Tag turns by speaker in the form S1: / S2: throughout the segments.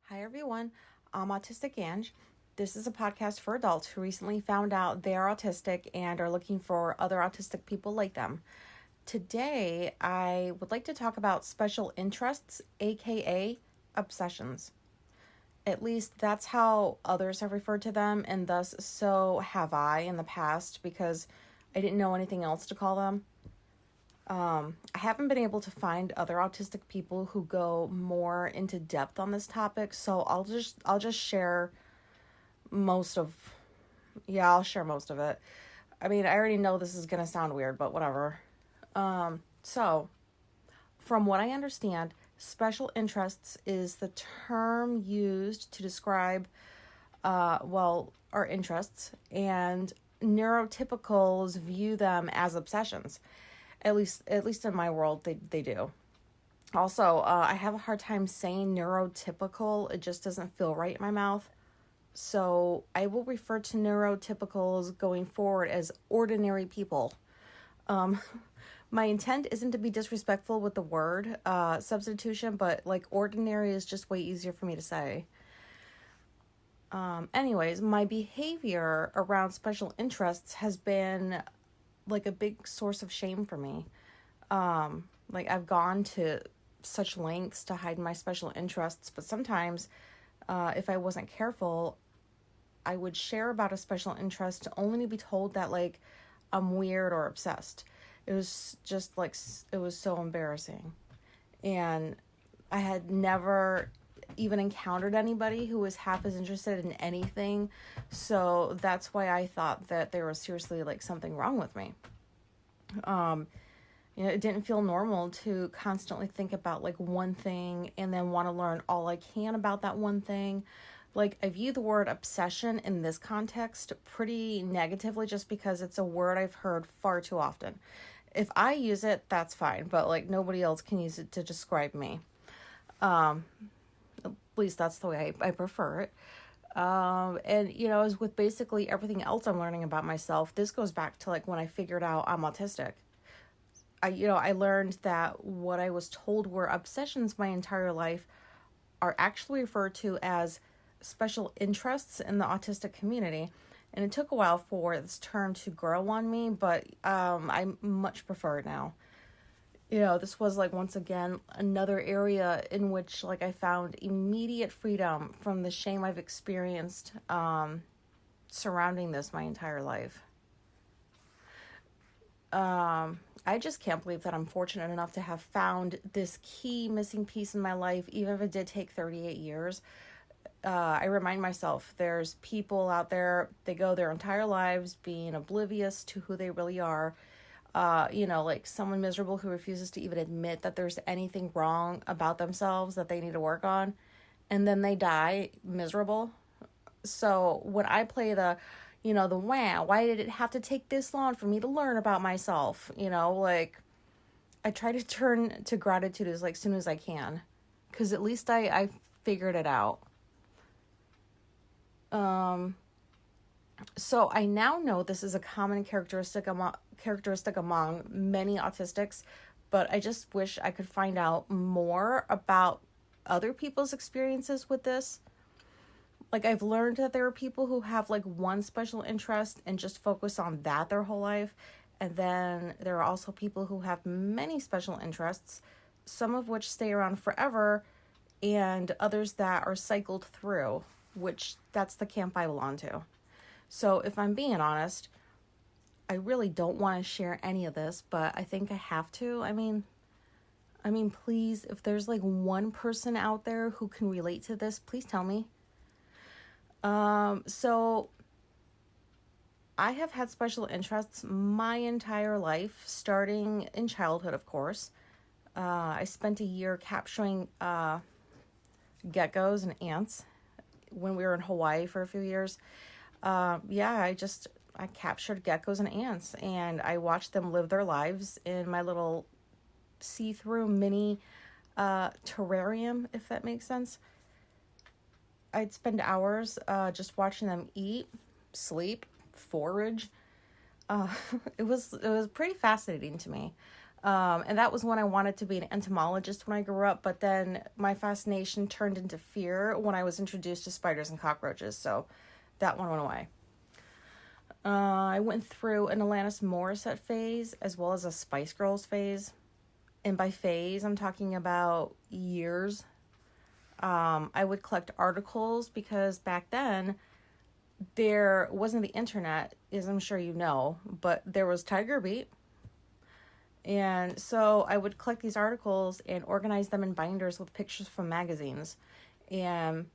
S1: Hi, everyone. I'm Autistic Ange. This is a podcast for adults who recently found out they are autistic and are looking for other autistic people like them. Today, I would like to talk about special interests, aka obsessions. At least that's how others have referred to them, and thus so have I in the past because I didn't know anything else to call them. I haven't been able to find other autistic people who go more into depth on this topic, so I'll just share most of I'll share most of it. I mean, I already know this is going to sound weird, but whatever. So from what I understand, special interests is the term used to describe our interests, and neurotypicals view them as obsessions. At least in my world, they do. Also, I have a hard time saying neurotypical. It just doesn't feel right in my mouth. So I will refer to neurotypicals going forward as ordinary people. My intent isn't to be disrespectful with the word substitution, but like ordinary is just way easier for me to say. Anyways, my behavior around special interests has been like a big source of shame for me. Like I've gone to such lengths to hide my special interests, but sometimes if I wasn't careful, I would share about a special interest only to be told that like I'm weird or obsessed. It was just like, it was so embarrassing. And I had never even encountered anybody who was half as interested in anything. So that's why I thought that there was seriously like something wrong with me. It didn't feel normal to constantly think about like one thing and then want to learn all I can about that one thing. Like I view the word obsession in this context pretty negatively just because it's a word I've heard far too often. If I use it, that's fine, but like nobody else can use it to describe me. At least that's the way I prefer it. And as with basically everything else I'm learning about myself, this goes back to like when I figured out I'm autistic. I learned that what I was told were obsessions my entire life are actually referred to as special interests in the autistic community. And it took a while for this term to grow on me, but I much prefer it now. This was like, once again, another area in which like I found immediate freedom from the shame I've experienced surrounding this my entire life. I just can't believe that I'm fortunate enough to have found this key missing piece in my life, even if it did take 38 years. I remind myself there's people out there, they go their entire lives being oblivious to who they really are. Like someone miserable who refuses to even admit that there's anything wrong about themselves that they need to work on. And then they die miserable. So when I play the wow, why did it have to take this long for me to learn about myself? Like I try to turn to gratitude as like soon as I can. Because at least I figured it out. So I now know this is a common characteristic among many autistics, but I just wish I could find out more about other people's experiences with this. Like I've learned that there are people who have like one special interest and just focus on that their whole life. And then there are also people who have many special interests, some of which stay around forever, and others that are cycled through, which that's the camp I belong to. So if I'm being honest, I really don't want to share any of this, but I think I have to. I mean, please, if there's like one person out there who can relate to this, please tell me. So I have had special interests my entire life, starting in childhood, of course. I spent a year capturing geckos and ants when we were in Hawaii for a few years. I captured geckos and ants, and I watched them live their lives in my little see-through mini terrarium, if that makes sense. I'd spend hours just watching them eat, sleep, forage. It was pretty fascinating to me. And that was when I wanted to be an entomologist when I grew up, but then my fascination turned into fear when I was introduced to spiders and cockroaches, so that one went away. I went through an Alanis Morissette phase as well as a Spice Girls phase. And by phase, I'm talking about years. I would collect articles because back then there wasn't the internet, as I'm sure you know, but there was Tiger Beat. And so I would collect these articles and organize them in binders with pictures from magazines. And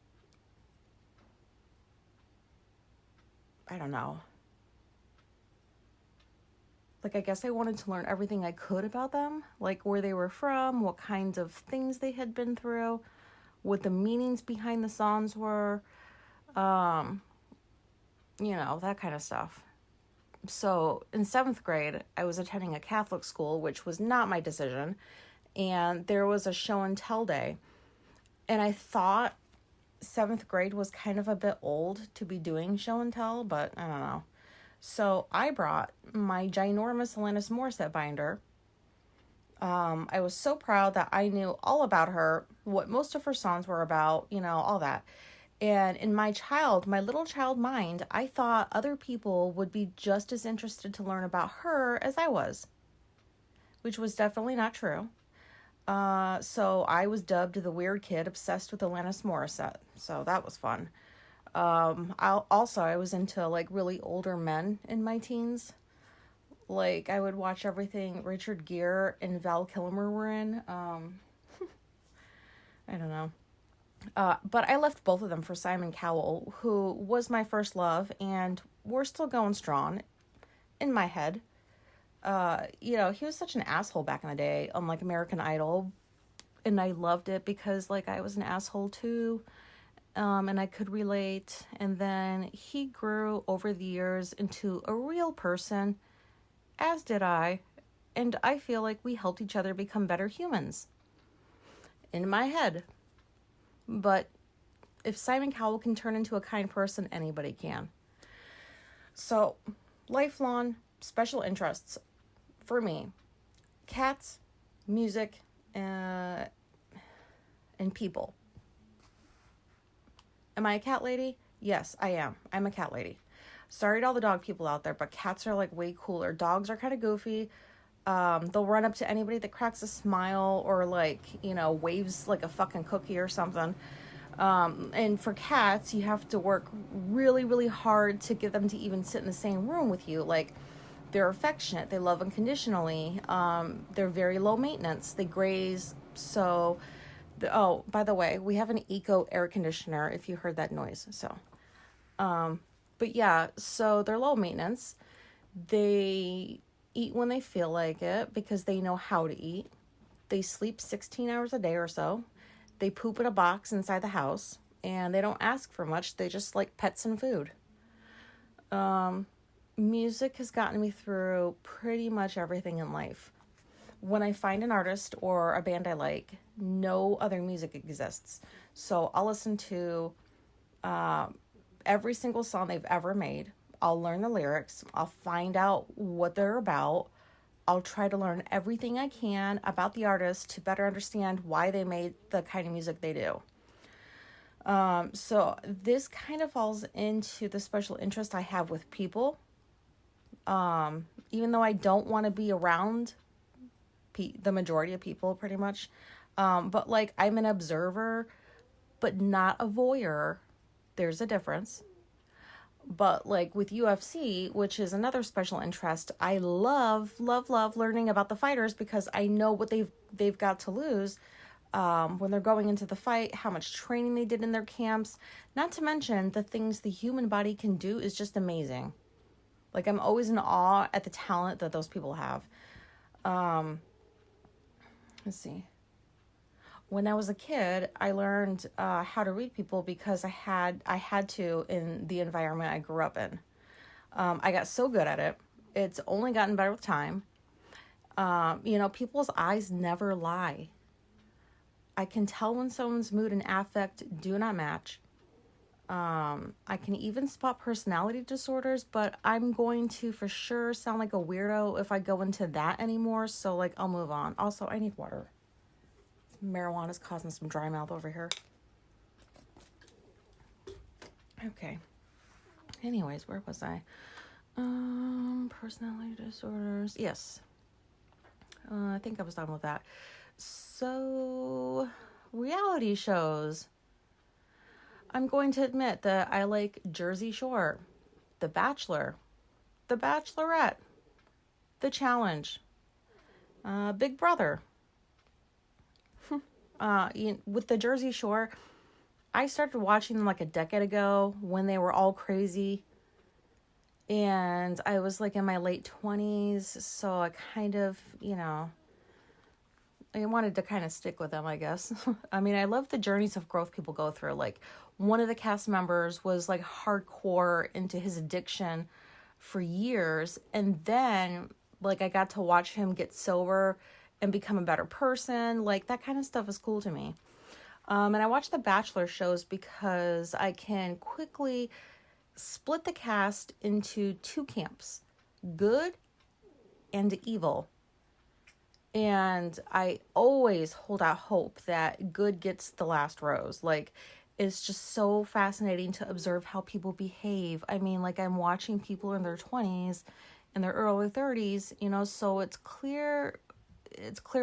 S1: I don't know. Like, I guess I wanted to learn everything I could about them, like where they were from, what kinds of things they had been through, what the meanings behind the songs were, that kind of stuff. So in 7th grade, I was attending a Catholic school, which was not my decision, and there was a show and tell day. And I thought 7th grade was kind of a bit old to be doing show and tell, but I don't know. So I brought my ginormous Alanis Morissette binder. I was so proud that I knew all about her, what most of her songs were about, all that. And in my little child mind, I thought other people would be just as interested to learn about her as I was, which was definitely not true. So I was dubbed the weird kid obsessed with Alanis Morissette. So that was fun. I was into like really older men in my teens. Like I would watch everything Richard Gere and Val Kilmer were in. I don't know. But I left both of them for Simon Cowell, who was my first love, and we're still going strong in my head. He was such an asshole back in the day on like American Idol, and I loved it because like I was an asshole too. And I could relate. And then he grew over the years into a real person, as did I. And I feel like we helped each other become better humans. In my head. But if Simon Cowell can turn into a kind person, anybody can. So, lifelong special interests for me. Cats, music, and people. Am I a cat lady? Yes, I am. I'm a cat lady. Sorry to all the dog people out there, but cats are like way cooler. Dogs are kind of goofy. They'll run up to anybody that cracks a smile or like, waves like a fucking cookie or something. And for cats, you have to work really, really hard to get them to even sit in the same room with you. Like, they're affectionate. They love unconditionally. They're very low maintenance. They graze. So... Oh, by the way, we have an eco air conditioner if you heard that noise. So, but yeah, so they're low maintenance. They eat when they feel like it because they know how to eat. They sleep 16 hours a day or so. They poop in a box inside the house and they don't ask for much. They just like pets and food. Music has gotten me through pretty much everything in life. When I find an artist or a band I like, no other music exists. So I'll listen to every single song they've ever made. I'll learn the lyrics. I'll find out what they're about. I'll try to learn everything I can about the artist to better understand why they made the kind of music they do. So this kind of falls into the special interest I have with people. Even though I don't want to be around the majority of people pretty much. But like I'm an observer, but not a voyeur. There's a difference. But like with UFC, which is another special interest, I love learning about the fighters because I know what they've got to lose when they're going into the fight, how much training they did in their camps. Not to mention the things the human body can do is just amazing. Like I'm always in awe at the talent that those people have. Let's see. When I was a kid, I learned how to read people because I had to in the environment I grew up in. I got so good at it. It's only gotten better with time. People's eyes never lie. I can tell when someone's mood and affect do not match. I can even spot personality disorders, but I'm going to for sure sound like a weirdo if I go into that anymore. So, like, I'll move on. Also, I need water. Marijuana's causing some dry mouth over here. Okay. Anyways, where was I? Personality disorders. Yes. I think I was done with that. So, reality shows. I'm going to admit that I like Jersey Shore, The Bachelor, The Bachelorette, The Challenge, Big Brother. With the Jersey Shore, I started watching them like a decade ago when they were all crazy. And I was like in my late 20s, so I kind of, I wanted to kind of stick with them, I guess. I mean, I love the journeys of growth people go through. Like, one of the cast members was like hardcore into his addiction for years. And then, like, I got to watch him get sober and become a better person. Like, that kind of stuff is cool to me. And I watch the Bachelor shows because I can quickly split the cast into two camps, good and evil. And I always hold out hope that good gets the last rose. Like, it's just so fascinating to observe how people behave. I mean, like, I'm watching people in their 20s and their early 30s, so it's clear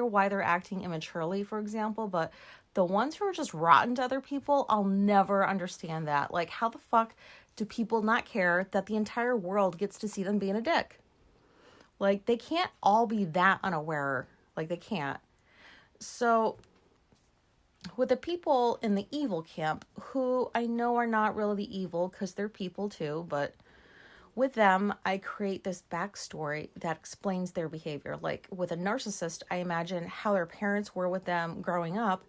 S1: why they're acting immaturely, for example, but the ones who are just rotten to other people, I'll never understand that. Like, how the fuck do people not care that the entire world gets to see them being a dick? Like, they can't all be that unaware. Like, they can't. So, with the people in the evil camp, who I know are not really evil because they're people too, but with them, I create this backstory that explains their behavior. Like, with a narcissist, I imagine how their parents were with them growing up.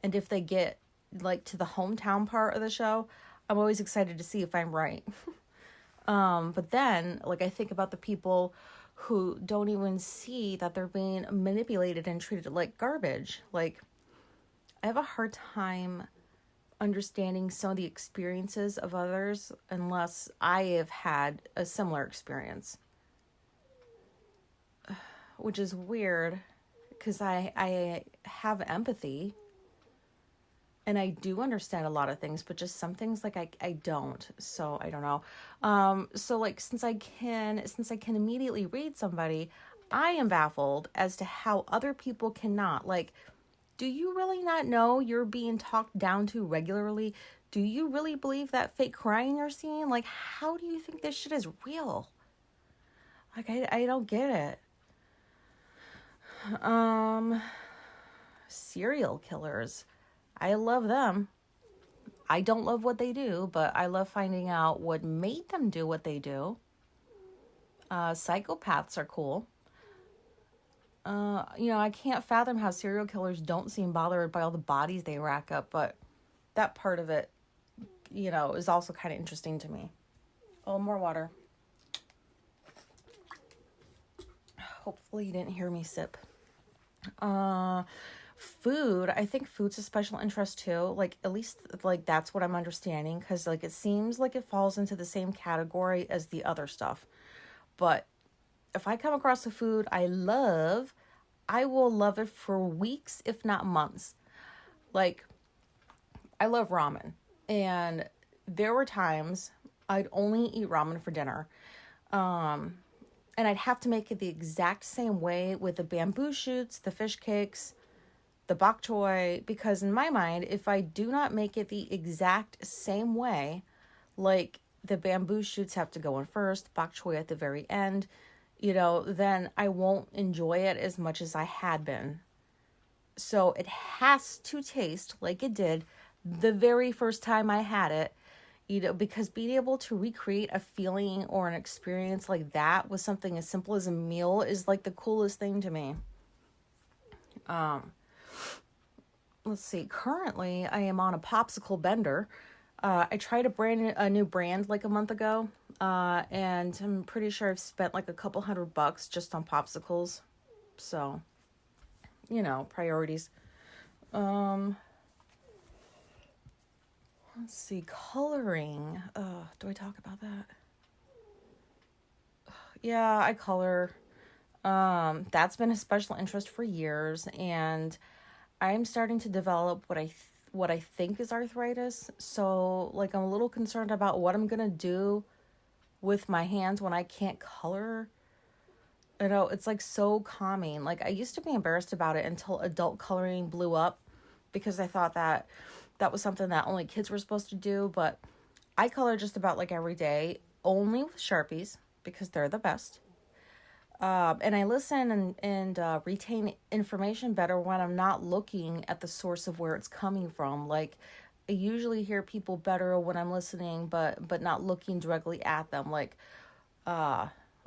S1: And if they get, like, to the hometown part of the show, I'm always excited to see if I'm right. But then, like, I think about the people who don't even see that they're being manipulated and treated like garbage. Like, I have a hard time understanding some of the experiences of others unless I have had a similar experience. Which is weird, because I have empathy. And I do understand a lot of things, but just some things, like, I don't. So I don't know. So, like, since I can immediately read somebody, I am baffled as to how other people cannot. Like, do you really not know you're being talked down to regularly? Do you really believe that fake crying you're seeing? Like, how do you think this shit is real? Like, I don't get it. Serial killers. I love them. I don't love what they do, but I love finding out what made them do what they do. Psychopaths are cool. I can't fathom how serial killers don't seem bothered by all the bodies they rack up, but that part of it, is also kind of interesting to me. Oh, more water. Hopefully you didn't hear me sip. Food, I think food's a special interest too. Like, at least, like, that's what I'm understanding, because, like, it seems like it falls into the same category as the other stuff. But if I come across a food I love, I will love it for weeks, if not months. Like, I love ramen, and there were times I'd only eat ramen for dinner. And I'd have to make it the exact same way with the bamboo shoots, the fish cakes, the bok choy, because in my mind, if I do not make it the exact same way, like, the bamboo shoots have to go in first, bok choy at the very end, then I won't enjoy it as much as I had been. So it has to taste like it did the very first time I had it, because being able to recreate a feeling or an experience like that with something as simple as a meal is, like, the coolest thing to me. Let's see. Currently, I am on a popsicle bender. I tried a new brand like a month ago, and I'm pretty sure I've spent like a couple $100 just on popsicles. So, priorities. Let's see, coloring. Do I talk about that? Yeah, I color. That's been a special interest for years, and I'm starting to develop what I think is arthritis. So, like, I'm a little concerned about what I'm gonna do with my hands when I can't color. You know, it's like so calming. Like, I used to be embarrassed about it until adult coloring blew up because I thought that that was something that only kids were supposed to do. But I color just about like every day, only with Sharpies because they're the best. And I listen and retain information better when I'm not looking at the source of where it's coming from. Like, I usually hear people better when I'm listening, but not looking directly at them. Like,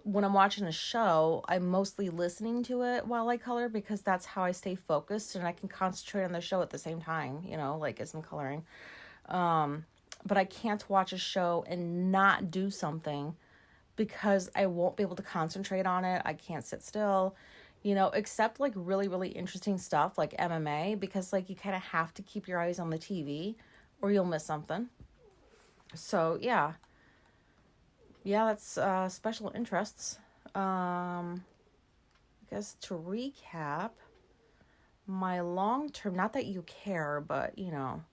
S1: when I'm watching a show, I'm mostly listening to it while I color because that's how I stay focused and I can concentrate on the show at the same time, like as I'm coloring. But I can't watch a show and not do something because I won't be able to concentrate on it. I can't sit still, except like really, really interesting stuff like MMA, because like you kind of have to keep your eyes on the TV or you'll miss something. So yeah. Yeah, that's special interests. I guess to recap, my long term, not that you care, but I'm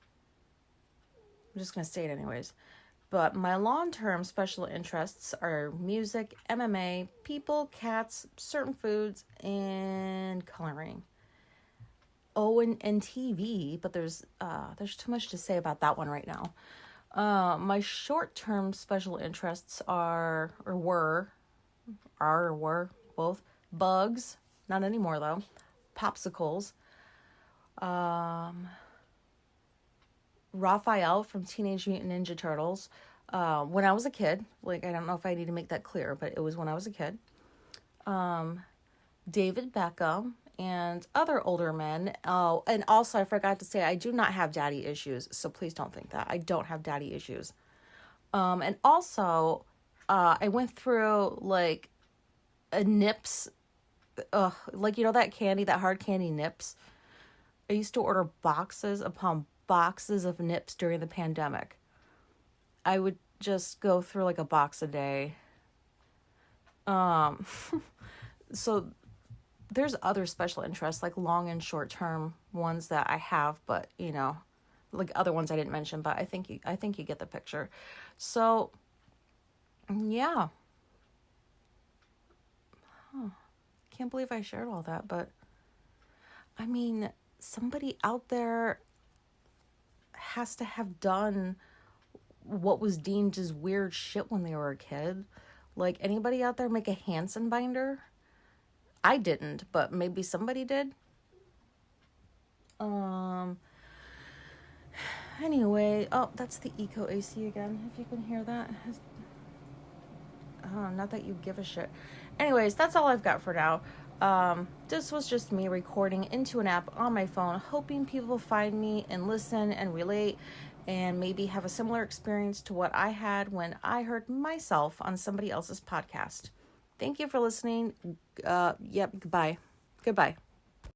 S1: just going to say it anyways. But my long-term special interests are music, MMA, people, cats, certain foods, and coloring. Oh, and TV, but there's too much to say about that one right now. My short-term special interests were both bugs, not anymore though, popsicles, Raphael from Teenage Mutant Ninja Turtles. When I was a kid, like I don't know if I need to make that clear, but it was when I was a kid. David Beckham and other older men. Oh, and also I forgot to say I do not have daddy issues, so please don't think that. I don't have daddy issues. And also, I went through like a Nips, like that candy, that hard candy Nips. I used to order boxes upon boxes of Nips during the pandemic. I would just go through like a box a day. So there's other special interests, like long and short term ones that I have, but like other ones I didn't mention, but I think you get the picture. So yeah. Can't believe I shared all that, but I mean, somebody out there has to have done what was deemed as weird shit when they were a kid. Like, anybody out there make a Hansen binder? I didn't, but maybe somebody did. Anyway, oh, that's the Eco AC again, if you can hear that. Not that you give a shit. Anyways, that's all I've got for now. This was just me recording into an app on my phone, hoping people find me and listen and relate and maybe have a similar experience to what I had when I heard myself on somebody else's podcast. Thank you for listening. Goodbye.